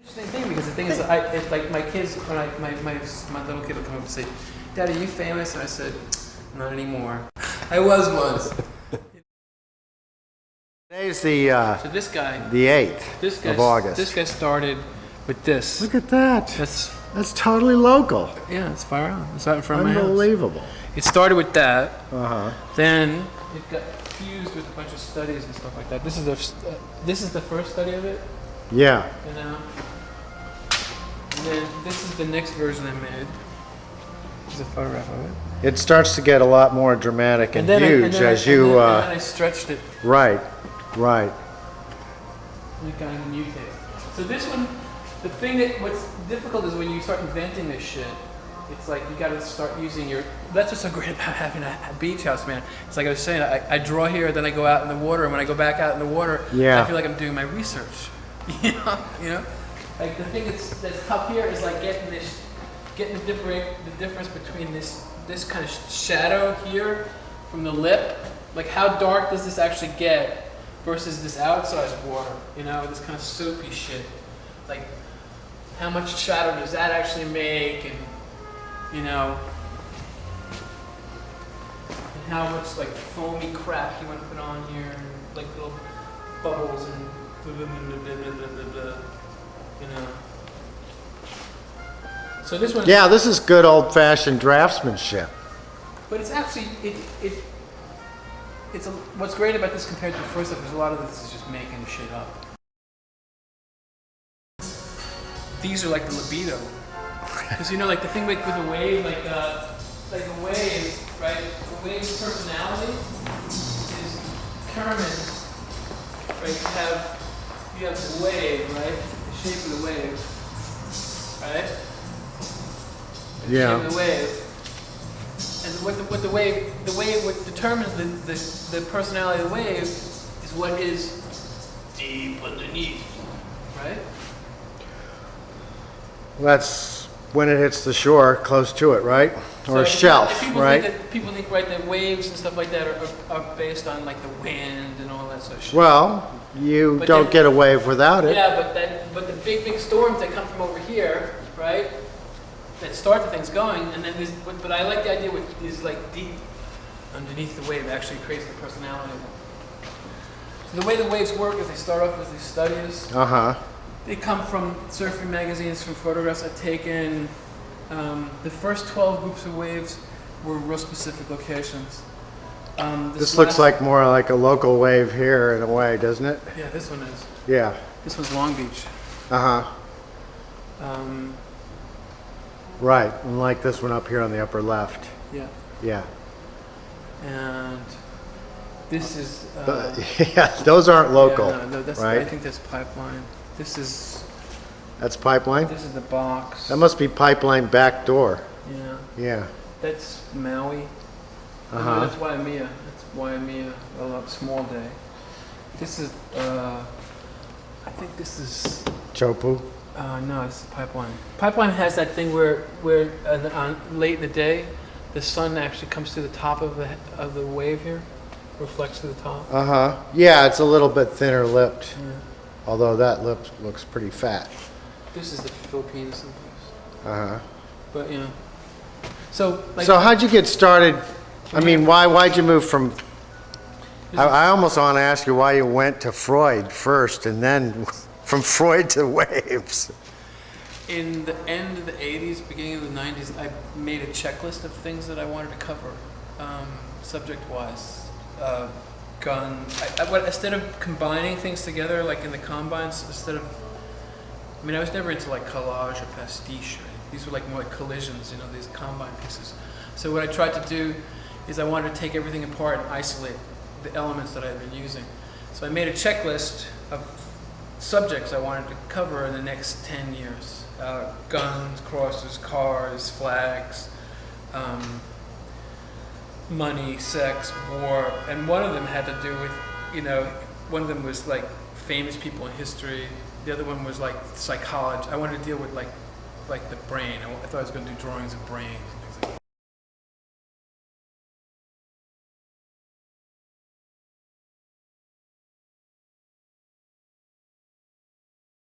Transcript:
Interesting thing, because the thing is, it's like my kids, when my little kid will come up and say, "Dad, are you famous?" And I said, "Not anymore." I was once. Today's So this guy, the 8th of August. This guy started with this. Look at that. That's totally local. Yeah, it's far out. It's out in front of my house. Unbelievable. It started with that. Uh-huh. Then it got fused with a bunch of studies and stuff like that. This is the first study of it. Yeah. You know. And then this is the next version I made. This is a photograph of it. It starts to get a lot more dramatic and huge as you. And then I stretched it. Right. Right. And it kind of mutated. So this one, the thing what's difficult is when you start inventing this shit. It's like you got to start using your. That's what's so great about having a beach house, man. It's like I was saying, I draw here, then I go out in the water, and when I go back out in the water, yeah. I feel like I'm doing my research. You know. Like the thing that's tough here is like getting the difference between this kind of shadow here from the lip. Like how dark does this actually get versus this outside water? You know, this kind of soapy shit. Like how much shadow does that actually make, and you know, and how much like foamy crap you want to put on here, and like little bubbles and blah, blah, blah, blah, blah. You know. So this one. Yeah, this is good old-fashioned draftsmanship. But it's actually what's great about this compared to the first stuff is a lot of this is just making shit up. These are like the libido, because you know, like the thing with a wave, like a wave, right? The wave's personality is determined, right? You have the wave, right? The shape of the wave, right? Yeah. The shape of the wave. And what determines the personality of the wave is what is deep underneath, right? That's when it hits the shore, close to it, right? Or a shelf, right? People think, right, that waves and stuff like that are based on like the wind and all that sort of shit. Well, you don't get a wave without it. Yeah, but the big storms that come from over here, right? That start the things going, and then but I like the idea with these like deep underneath the wave actually creates the personality of them. So the way the waves work is they start off with these studies. Uh-huh. They come from surfing magazines, from photographs I've taken. The first 12 groups of waves were real specific locations. This looks like more like a local wave here in a way, doesn't it? Yeah, this one is. Yeah. This one's Long Beach. Uh-huh. Right, and like this one up here on the upper left. Yeah. Yeah. And this is... yeah, those aren't local, yeah, no, right? I think that's Pipeline. This is... That's Pipeline? This is the box. That must be Pipeline back door. Yeah. Yeah. That's Maui. Uh-huh. That's Waimea. That's Waimea, a small day. This is, I think this is... Chopu? No, this is Pipeline. Pipeline has that thing where late in the day, the sun actually comes to the top of the wave here, reflects to the top. Uh-huh. Yeah, it's a little bit thinner lipped. Yeah. Although that lip looks pretty fat. This is the Philippines someplace. Uh-huh. But you know. So how'd you get started? I mean, why'd you move from... I almost want to ask you why you went to Freud first and then from Freud to waves. In the end of the 80s, beginning of the 90s, I made a checklist of things that I wanted to cover, subject-wise. Guns. Instead of combining things together, like in the combines, I was never into like collage or pastiche. Right? These were like more like collisions, you know, these combine pieces. So what I tried to do is I wanted to take everything apart and isolate the elements that I had been using. So I made a checklist of subjects I wanted to cover in the next 10 years. Guns, crosses, cars, flags, money, sex, war, and one of them had to do with, you know, one of them was like famous people in history. The other one was like psychology. I wanted to deal with like the brain. I thought I was going to do drawings of brain.